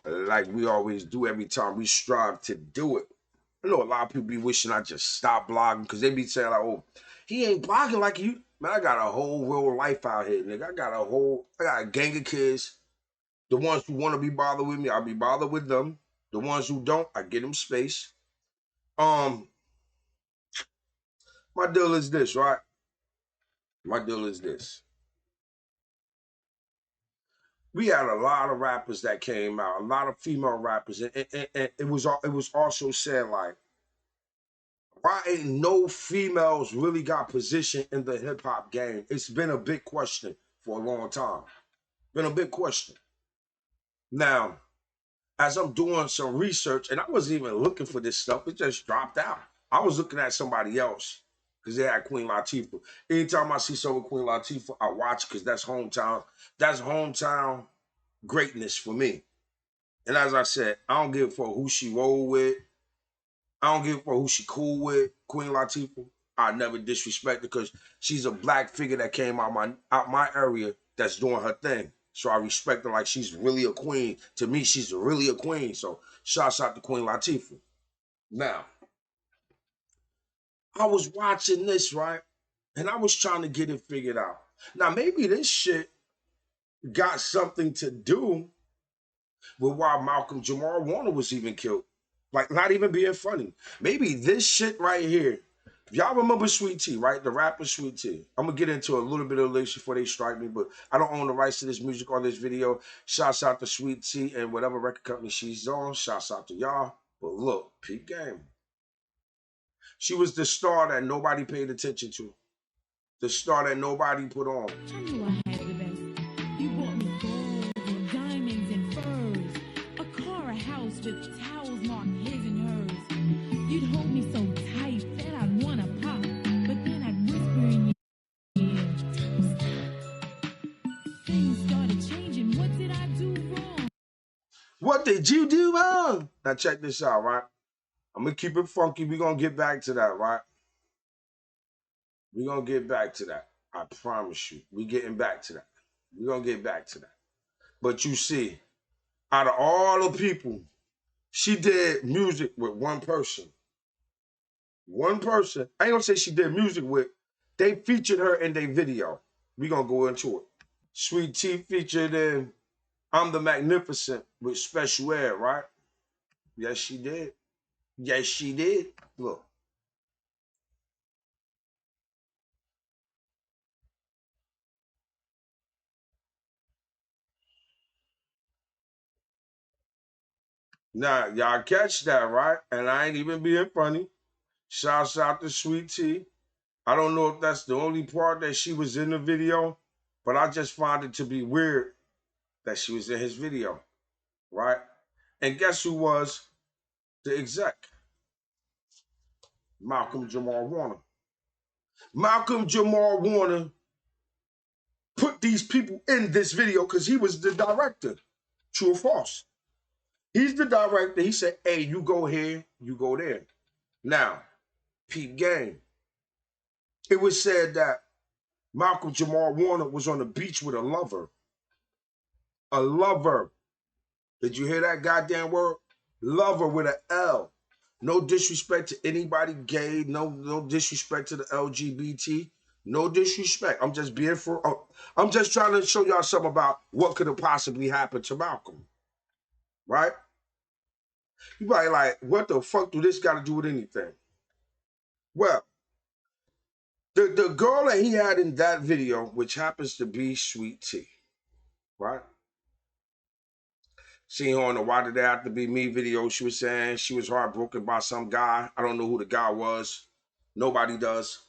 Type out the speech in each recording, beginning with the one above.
like we always do every time we strive to do it. I know a lot of people be wishing I just stop blogging because they be saying like, oh, he ain't blogging like you. Man, I got a whole real life out here, nigga. I got a gang of kids. The ones who want to be bothered with me, I'll be bothered with them. The ones who don't, I get them space. My deal is this, right? My deal is this. We had a lot of rappers that came out, a lot of female rappers, and it was also said like, why ain't no females really got position in the hip hop game? It's been a big question for a long time. Been a big question. Now, as I'm doing some research, and I wasn't even looking for this stuff, it just dropped out. I was looking at somebody else because they had Queen Latifah. Anytime I see someone with Queen Latifah, I watch because that's hometown. That's hometown greatness for me. And as I said, I don't give a fuck who she roll with. I don't give a fuck who she cool with. Queen Latifah, I never disrespect her because she's a black figure that came out my area that's doing her thing. So I respect her like she's really a queen. To me, she's really a queen. So shouts out to Queen Latifah. Now, I was watching this, right? And I was trying to get it figured out. Now, maybe this shit got something to do with why Malcolm Jamal Warner was even killed. Like, not even being funny. Maybe this shit right here. Y'all remember Sweet Tea, right? The rapper Sweet Tea. I'm going to get into a little bit of the lyrics before they strike me, but I don't own the rights to this music or this video. Shouts out to Sweet Tea and whatever record company she's on. Shouts out to y'all. But look, peep game. She was the star that nobody paid attention to. The star that nobody put on. I knew I had the best. You bought me gold and diamonds and furs. A car, a house with towels marked his and hers. You'd hold me so tight that I'd wanna pop, but then I'd whisper in your ear. Things started changing. What did I do wrong? What did you do wrong? Now check this out, right? I'm going to keep it funky. We're going to get back to that, right? We're going to get back to that. I promise you. We're getting back to that. We're going to get back to that. But you see, out of all the people, she did music with one person. One person. I ain't going to say she did music with. They featured her in their video. We're going to go into it. Sweet Tea featured in I'm the Magnificent with Special Ed, right? Yes, she did. Yes, she did. Look. Now, y'all catch that, right? And I ain't even being funny. Shouts out to Sweet Tea. I don't know if that's the only part that she was in the video, but I just find it to be weird that she was in his video, right? And guess who was the exec? Malcolm Jamal Warner. Malcolm Jamal Warner put these people in this video because he was the director. True or false? He's the director. He said, hey, you go here, you go there. Now, peep game. It was said that Malcolm Jamal Warner was on the beach with a lover. A lover. Did you hear that goddamn word? Lover with an L. No disrespect to anybody gay. No disrespect to the LGBT. No disrespect. I'm just being I'm just trying to show y'all something about what could have possibly happened to Malcolm. Right? You probably like, what the fuck do this got to do with anything? Well, the girl that he had in that video, which happens to be Sweet Tea, right? Seen her on the Why Did They Have to Be Me video. She was saying she was heartbroken by some guy. I don't know who the guy was. Nobody does.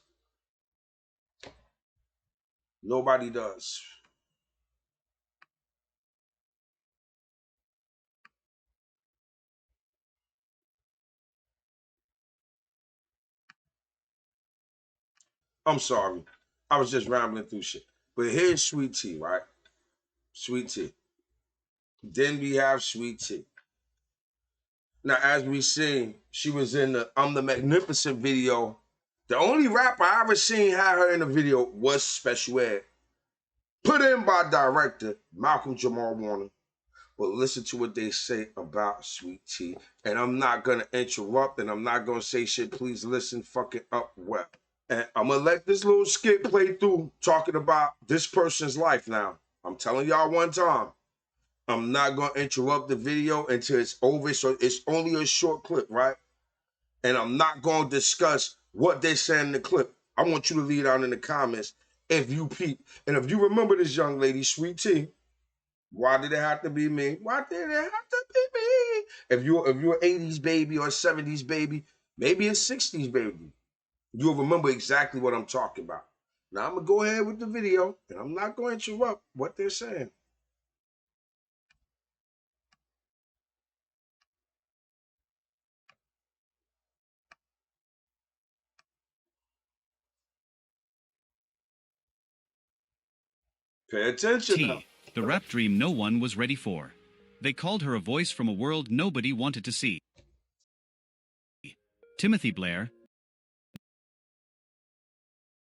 Nobody does. I'm sorry. I was just rambling through shit. But here's Sweet Tea, right? Sweet Tea. Then we have Sweet Tea. Now, as we seen, she was in the I'm the Magnificent video. The only rapper I ever seen had her in the video was Special Ed. Put in by director Malcolm Jamal Warner. but listen to what they say about Sweet Tea. And I'm not going to interrupt, and I'm not going to say shit. Please listen fucking up well. And I'm going to let this little skit play through talking about this person's life now. I'm telling y'all one time. I'm not going to interrupt the video until it's over. So it's only a short clip, right? And I'm not going to discuss what they say in the clip. I want you to leave down in the comments if you peep. And if you remember this young lady, Sweet Tea, why did it have to be me? Why did it have to be me? If you're an 80s baby or a 70s baby, maybe a 60s baby, you'll remember exactly what I'm talking about. Now I'm going to go ahead with the video, and I'm not going to interrupt what they're saying. Pay attention now. The rap dream no one was ready for. They called her a voice from a world nobody wanted to see. Timothy Blair,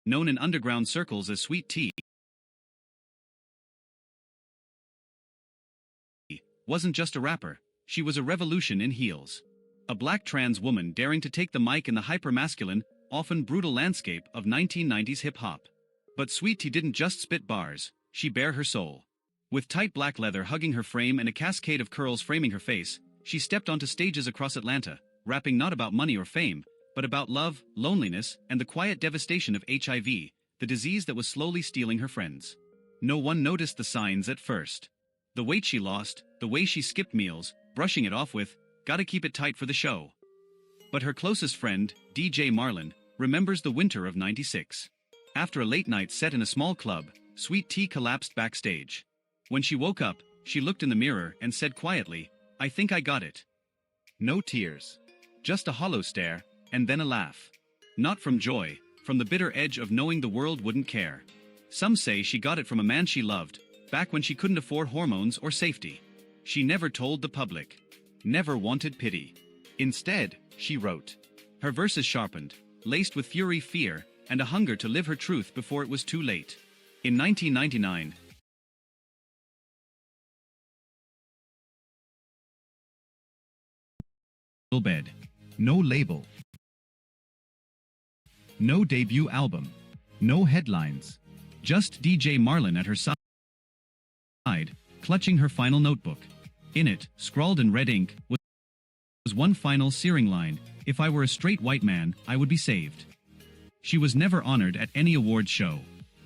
known in underground circles as Sweet Tea, wasn't just a rapper, she was a revolution in heels. A black trans woman daring to take the mic in the hyper-masculine, often brutal landscape of 1990s hip-hop. But Sweet Tea didn't just spit bars, she bare her soul. With tight black leather hugging her frame and a cascade of curls framing her face, she stepped onto stages across Atlanta, rapping not about money or fame, but about love, loneliness, and the quiet devastation of HIV, the disease that was slowly stealing her friends. No one noticed the signs at first. The weight she lost, the way she skipped meals, brushing it off with, "Gotta keep it tight for the show." But her closest friend, DJ Marlon, remembers the winter of '96. After a late night set in a small club, Sweet Tea collapsed backstage. When she woke up, she looked in the mirror and said quietly, "I think I got it." No tears. Just a hollow stare, and then a laugh. Not from joy, from the bitter edge of knowing the world wouldn't care. Some say she got it from a man she loved, back when she couldn't afford hormones or safety. She never told the public. Never wanted pity. Instead, she wrote. Her verses sharpened, laced with fury, fear, and a hunger to live her truth before it was too late. In 1999, bed. No label. No debut album. No headlines. Just DJ Marlon at her side, clutching her final notebook. In it, scrawled in red ink, was one final searing line: "If I were a straight white man, I would be saved." She was never honored at any awards show.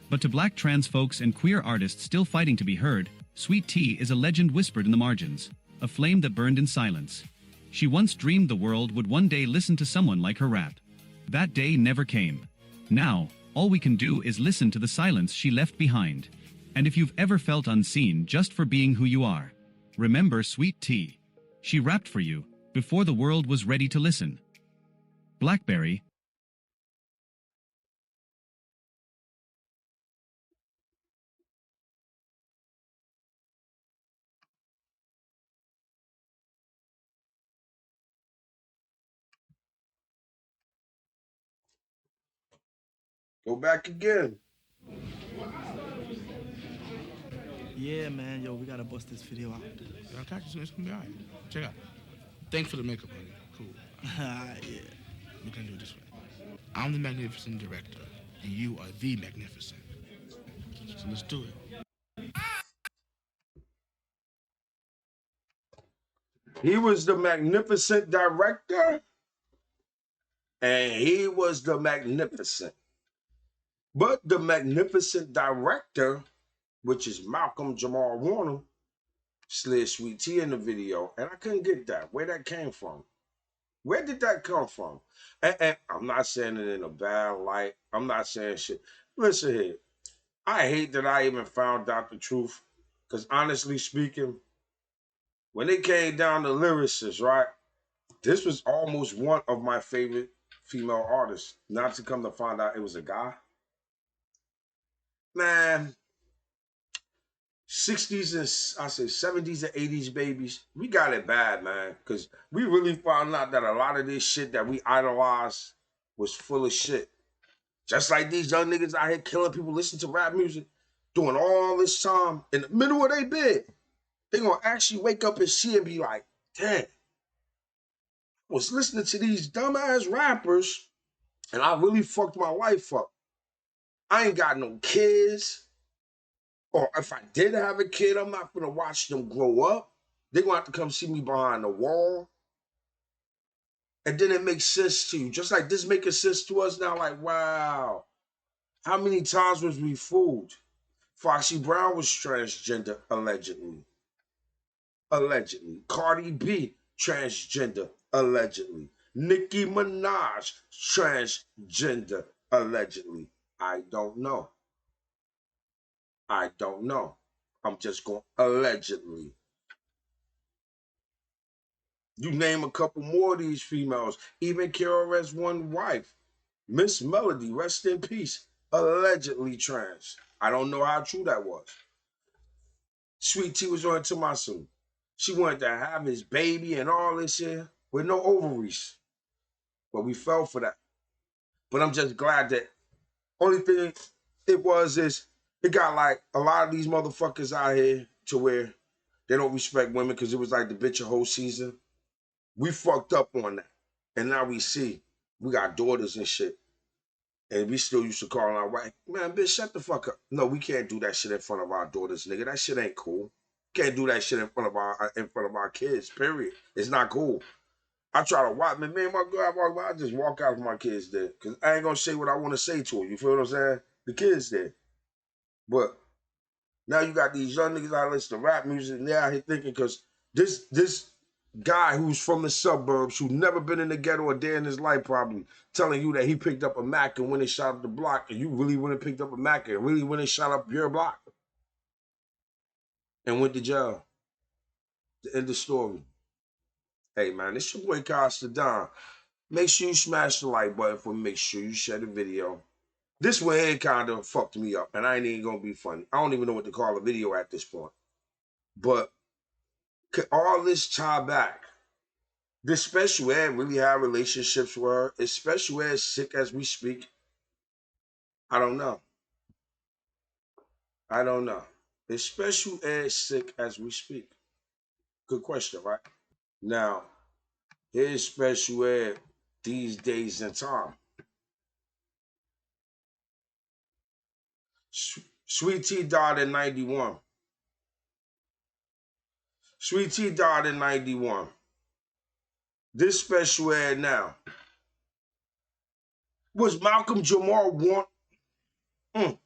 But to black trans folks and queer artists still fighting to be heard, Sweet Tea is a legend whispered in the margins, a flame that burned in silence. She once dreamed the world would one day listen to someone like her rap. That day never came. Now, all we can do is listen to the silence she left behind. And if you've ever felt unseen just for being who you are, remember Sweet Tea. She rapped for you, before the world was ready to listen. Blackberry. Go back again. Yeah, man, yo, we gotta bust this video out. I'll catch you soon. It's gonna be all right. Check out. Thanks for the makeup, buddy. Cool. Yeah. We can do it this way. I'm the magnificent director, and you are the magnificent. So let's do it. He was the magnificent director, and he was the magnificent. But the magnificent director, which is Malcolm Jamal Warner, slid Sweet Tea in the video, and I couldn't get that. Where that came from? Where did that come from? And I'm not saying it in a bad light. I'm not saying shit. Listen here. I hate that I even found out the truth, because honestly speaking, when it came down to lyricists, right, this was almost one of my favorite female artists. Not to come to find out it was a guy. Man, 60s and I say 70s and 80s babies, we got it bad, man. Because we really found out that a lot of this shit that we idolized was full of shit. Just like these young niggas out here killing people listening to rap music, doing all this time in the middle of their bed. They're gonna actually wake up and see and be like, damn, I was listening to these dumbass rappers and I really fucked my life up. I ain't got no kids. Or if I did have a kid, I'm not gonna watch them grow up. They're gonna have to come see me behind the wall. And then it makes sense to you. Just like this making sense to us now, like, wow, how many times was we fooled? Foxy Brown was transgender, allegedly. Allegedly. Cardi B, transgender, allegedly. Nicki Minaj, transgender, allegedly. I don't know. I don't know. I'm just going allegedly. You name a couple more of these females. Even KRS One wife, Miss Melody, rest in peace, allegedly trans. I don't know how true that was. Sweet Tea was on Tommaso. She wanted to have his baby and all this shit with no ovaries. But we fell for that. But I'm just glad that only thing it was is it got like a lot of these motherfuckers out here to where they don't respect women because it was like the bitch a whole season. We fucked up on that. And now we see we got daughters and shit. And we still used to call our wife, man, bitch, shut the fuck up. No, we can't do that shit in front of our daughters, nigga. That shit ain't cool. Can't do that shit in front of our kids, period. It's not cool. I try to watch, man, my girl, I just walk out with my kids there. Cause I ain't gonna say what I want to say to her. You feel what I'm saying? The kids there. But now you got these young niggas out listen to rap music and they're out here thinking because this guy who's from the suburbs, who never been in the ghetto a day in his life probably, telling you that he picked up a Mac and when they shot up the block, and you really went and picked up a Mac and really when they shot up your block and went to jail. The end of the story. Hey man, it's your boy Costa Don. Make sure you smash the like button for me. Make sure you share the video. This one here kind of fucked me up, and I ain't even gonna be funny. I don't even know what to call a video at this point. But could all this tie back? This special ed really have relationships with her? Is special ed sick as we speak? I don't know. I don't know. Is special ed sick as we speak? Good question, right? Now, here's special ed these days and time. Sweet Tea died in 91. Sweet Tea died in 91. This special ed now. Was Malcolm Jamal Warner?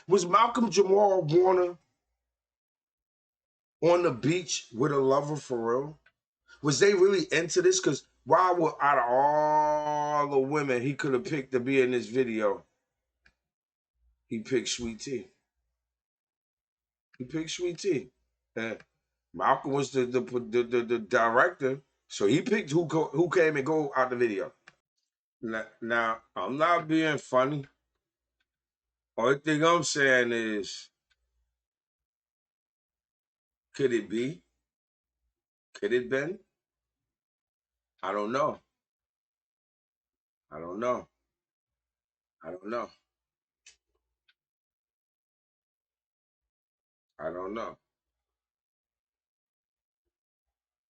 Was Malcolm Jamal Warner on the beach with a lover for real? Was they really into this? Because why would out of all the women he could have picked to be in this video, he picked Sweet Tea? He picked Sweet Tea. And Malcolm was the director, so he picked who came and go out the video. Now, I'm not being funny. Only thing I'm saying is, could it be? Could it been? I don't know. I don't know. I don't know. I don't know.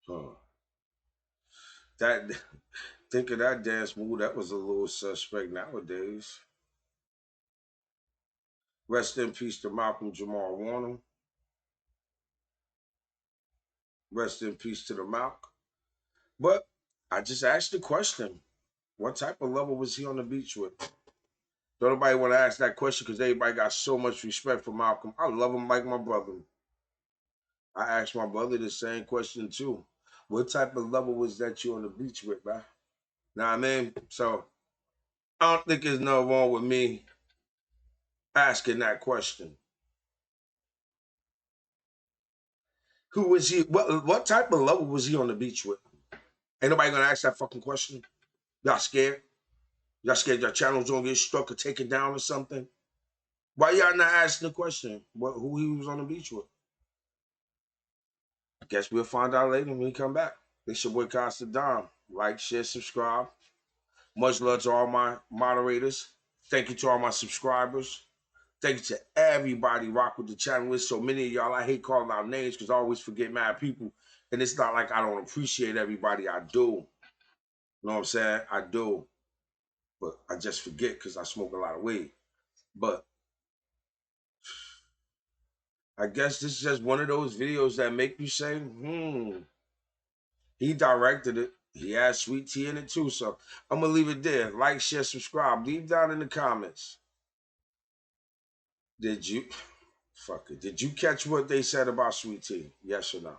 Huh. That think of that dance move, that was a little suspect nowadays. Rest in peace to Malcolm Jamal Warner. Rest in peace to the Malk. But I just asked the question. What type of lover was he on the beach with? Don't nobody want to ask that question because everybody got so much respect for Malcolm. I love him like my brother. I asked my brother the same question too. What type of lover was that you on the beach with, man? Know what I mean? So I don't think there's no wrong with me asking that question. Who was he? What type of lover was he on the beach with? Ain't nobody gonna ask that fucking question. Y'all scared? Y'all scared your channel's gonna get struck or taken down or something? Why y'all not asking the question? Who he was on the beach with? I guess we'll find out later when we come back. It's your boy Costa Dom. Like, share, subscribe. Much love to all my moderators. Thank you to all my subscribers. Thanks to everybody rock with the channel. There's so many of y'all. I hate calling out names because I always forget mad people. And it's not like I don't appreciate everybody. I do. You know what I'm saying? I do. But I just forget because I smoke a lot of weed. But I guess this is just one of those videos that make you say, he directed it. He had Sweet Tea in it too. So I'm going to leave it there. Like, share, subscribe. Leave down in the comments. Did you catch what they said about Sweet Tea? Yes or no?